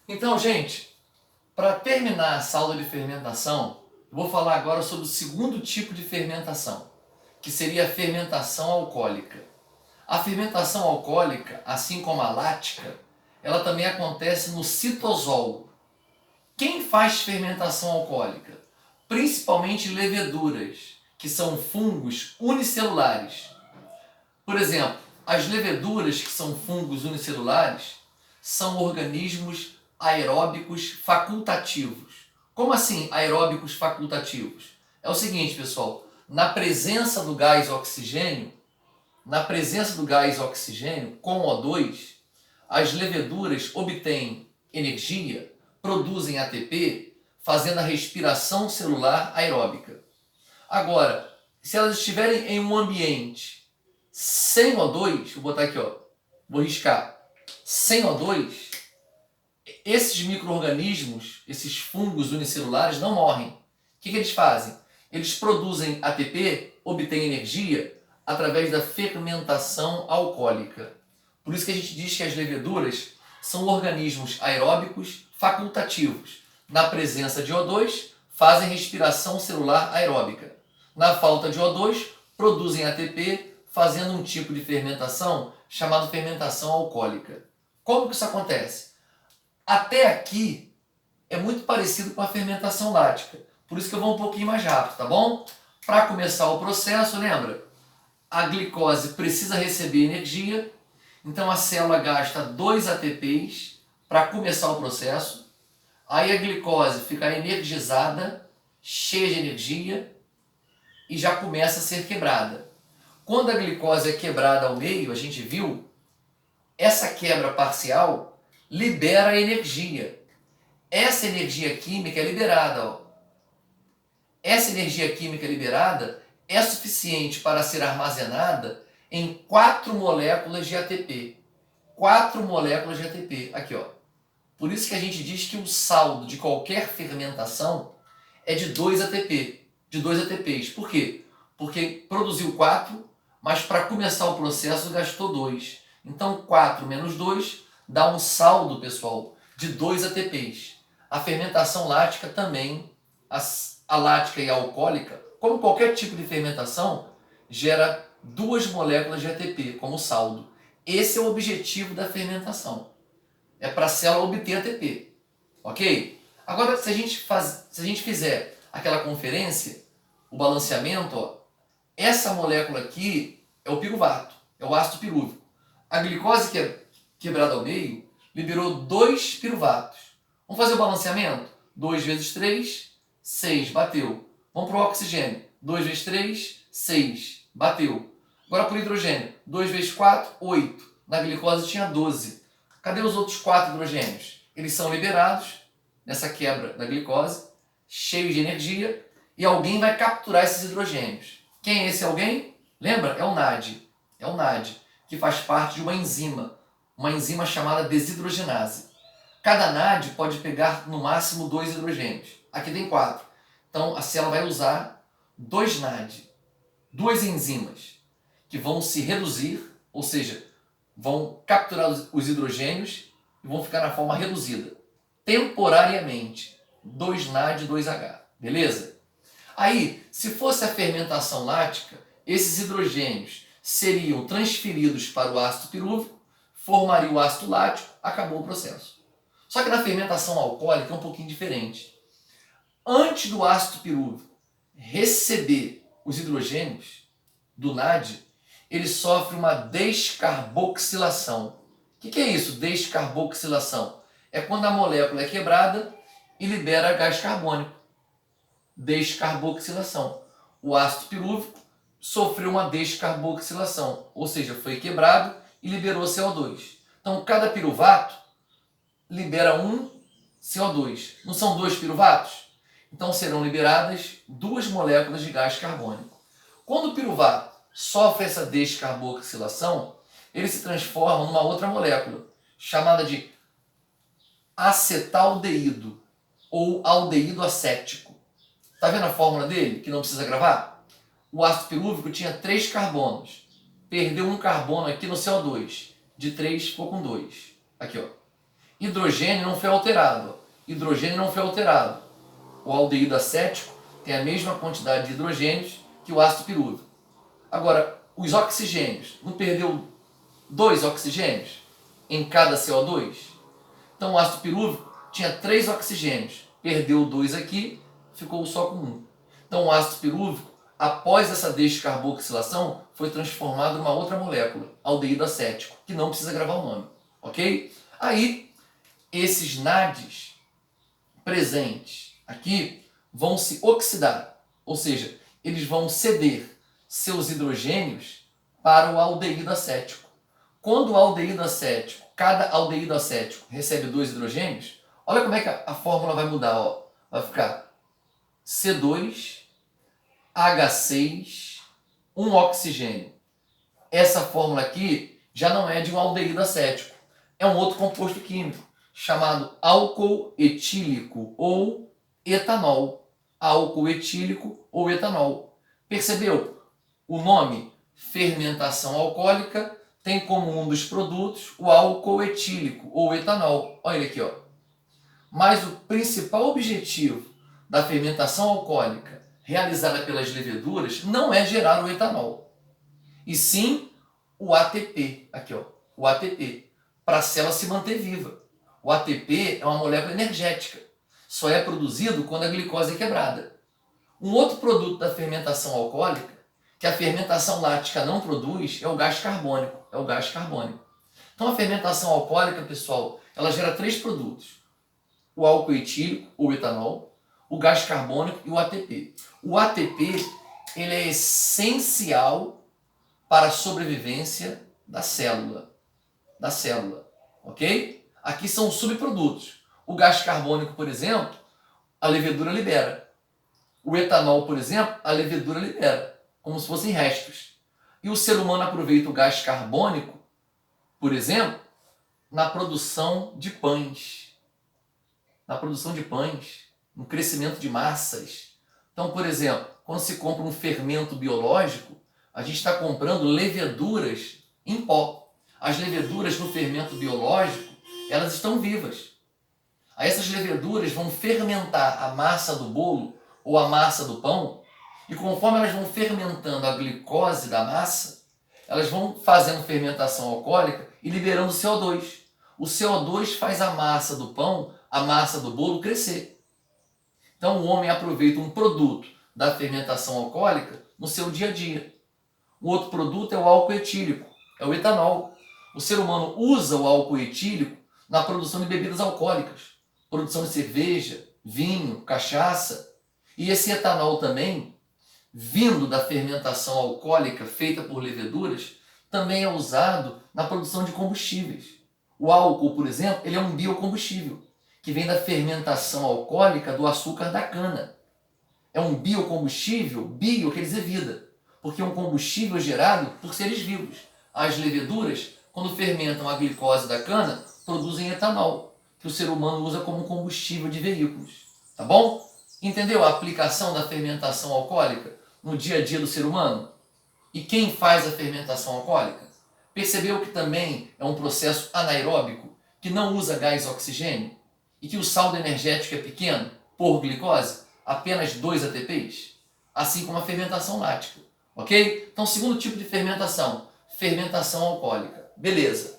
Então, gente, para terminar essa aula de fermentação, eu vou falar agora sobre o segundo tipo de fermentação, que seria a fermentação alcoólica. A fermentação alcoólica, assim como a lática, ela também acontece no citosol. Quem faz fermentação alcoólica? Principalmente leveduras, que são fungos unicelulares. Por exemplo, as leveduras, que são fungos unicelulares, são organismos aeróbicos facultativos. Como assim aeróbicos facultativos? É o seguinte, pessoal, na presença do gás oxigênio, com O2, as leveduras obtêm energia, produzem ATP, fazendo a respiração celular aeróbica. Agora, se elas estiverem em um ambiente sem O2, vou botar aqui, vou riscar, sem O2, esses micro-organismos, esses fungos unicelulares não morrem. O que eles fazem? Eles produzem ATP, obtêm energia, através da fermentação alcoólica. Por isso que a gente diz que as leveduras são organismos aeróbicos facultativos. Na presença de O2, fazem respiração celular aeróbica. Na falta de O2, produzem ATP, fazendo um tipo de fermentação chamada fermentação alcoólica. Como que isso acontece? Até aqui é muito parecido com a fermentação lática. Por isso que eu vou um pouquinho mais rápido, tá bom? Para começar o processo, lembra? A glicose precisa receber energia, então a célula gasta 2 ATPs para começar o processo. Aí a glicose fica energizada, cheia de energia e já começa a ser quebrada. Quando a glicose é quebrada ao meio, a gente viu, essa quebra parcial libera energia. Essa energia química é liberada. Essa energia química liberada é suficiente para ser armazenada em 4 moléculas de ATP. 4 moléculas de ATP. Aqui, Por isso que a gente diz que o saldo de qualquer fermentação é de 2 ATP. De 2 ATPs. Por quê? Porque produziu 4, mas para começar o processo gastou 2. Então 4 menos 2 dá um saldo, pessoal, de 2 ATPs. A fermentação lática também, a lática e a alcoólica, como qualquer tipo de fermentação, gera 2 moléculas de ATP como saldo. Esse é o objetivo da fermentação. É para a célula obter ATP. Ok? Agora, se a gente fizer aquela conferência, o balanceamento, essa molécula aqui é o piruvato, é o ácido pirúvico. A glicose que é quebrada ao meio liberou 2 piruvatos. Vamos fazer o balanceamento? 2 vezes 3, 6, bateu. Vamos para o oxigênio. 2 vezes 3, 6, bateu. Agora para o hidrogênio. 2 vezes 4, 8. Na glicose tinha 12. Cadê os outros 4 hidrogênios? Eles são liberados nessa quebra da glicose, cheios de energia, e alguém vai capturar esses hidrogênios. Quem é esse alguém? Lembra? É o NAD. É o NAD, que faz parte de uma enzima chamada desidrogenase. Cada NAD pode pegar no máximo 2 hidrogênios. Aqui tem 4. Então a célula vai usar 2 NAD, 2 enzimas, que vão se reduzir, ou seja, vão capturar os hidrogênios e vão ficar na forma reduzida, temporariamente. 2 NAD, 2H. Beleza? Aí, se fosse a fermentação lática, esses hidrogênios seriam transferidos para o ácido pirúvico, formaria o ácido lático, acabou o processo. Só que na fermentação alcoólica é um pouquinho diferente. Antes do ácido pirúvico receber os hidrogênios do NAD, ele sofre uma descarboxilação. O que é isso, descarboxilação? É quando a molécula é quebrada e libera gás carbônico. Descarboxilação. O ácido pirúvico sofreu uma descarboxilação, ou seja, foi quebrado e liberou CO2. Então, cada piruvato libera um CO2. Não são 2 piruvatos? Então, serão liberadas 2 moléculas de gás carbônico. Quando o piruvato sofre essa descarboxilação, ele se transforma numa outra molécula, chamada de acetaldeído, ou aldeído acético. Está vendo a fórmula dele, que não precisa gravar? O ácido pirúvico tinha 3 carbonos. Perdeu um carbono aqui no CO2. De 3 ficou com 2. Aqui, Hidrogênio não foi alterado. Hidrogênio não foi alterado. O aldeído acético tem a mesma quantidade de hidrogênios que o ácido pirúvico. Agora, os oxigênios, não perdeu 2 oxigênios em cada CO2? Então o ácido pirúvico tinha 3 oxigênios, perdeu 2 aqui, ficou só com 1. Então o ácido pirúvico, após essa descarboxilação, foi transformado em uma outra molécula, aldeído acético, que não precisa gravar o nome, ok? Aí, esses NADs presentes aqui vão se oxidar, ou seja, eles vão ceder seus hidrogênios para o aldeído acético. Quando o aldeído acético, cada aldeído acético recebe 2 hidrogênios, olha como é que a fórmula vai mudar, ó. Vai ficar C2H6, 1 oxigênio. Essa fórmula aqui já não é de um aldeído acético, é um outro composto químico chamado álcool etílico ou etanol. Álcool etílico ou etanol. Percebeu? O nome fermentação alcoólica tem como um dos produtos o álcool etílico ou etanol. Olha ele aqui, ó. Mas o principal objetivo da fermentação alcoólica realizada pelas leveduras não é gerar o etanol, e sim o ATP, aqui ó, o ATP, para a célula se manter viva. O ATP é uma molécula energética, só é produzido quando a glicose é quebrada. Um outro produto da fermentação alcoólica, que a fermentação lática não produz, é o gás carbônico. Então a fermentação alcoólica, pessoal, ela gera 3 produtos: o álcool etílico ou etanol, o gás carbônico e o ATP. O ATP, ele é essencial para a sobrevivência da célula, ok? Aqui são os subprodutos. O gás carbônico, por exemplo, a levedura libera. O etanol, por exemplo, a levedura libera, como se fossem restos. E o ser humano aproveita o gás carbônico, por exemplo, na produção de pães. No crescimento de massas. Então, por exemplo, quando se compra um fermento biológico, a gente está comprando leveduras em pó. As leveduras no fermento biológico, elas estão vivas. Aí essas leveduras vão fermentar a massa do bolo ou a massa do pão, e conforme elas vão fermentando a glicose da massa, elas vão fazendo fermentação alcoólica e liberando CO2. O CO2 faz a massa do pão, a massa do bolo crescer. Então o homem aproveita um produto da fermentação alcoólica no seu dia a dia. O outro produto é o álcool etílico, é o etanol. O ser humano usa o álcool etílico na produção de bebidas alcoólicas, produção de cerveja, vinho, cachaça. E esse etanol também, vindo da fermentação alcoólica feita por leveduras, também é usado na produção de combustíveis. O álcool, por exemplo, ele é um biocombustível, que vem da fermentação alcoólica do açúcar da cana. É um biocombustível, bio quer dizer vida, porque é um combustível gerado por seres vivos. As leveduras, quando fermentam a glicose da cana, produzem etanol, que o ser humano usa como combustível de veículos. Tá bom? Entendeu a aplicação da fermentação alcoólica no dia a dia do ser humano? E quem faz a fermentação alcoólica? Percebeu que também é um processo anaeróbico, que não usa gás oxigênio, e que o saldo energético é pequeno, por glicose, apenas 2 ATPs, assim como a fermentação lática, ok? Então, segundo tipo de fermentação, fermentação alcoólica. Beleza.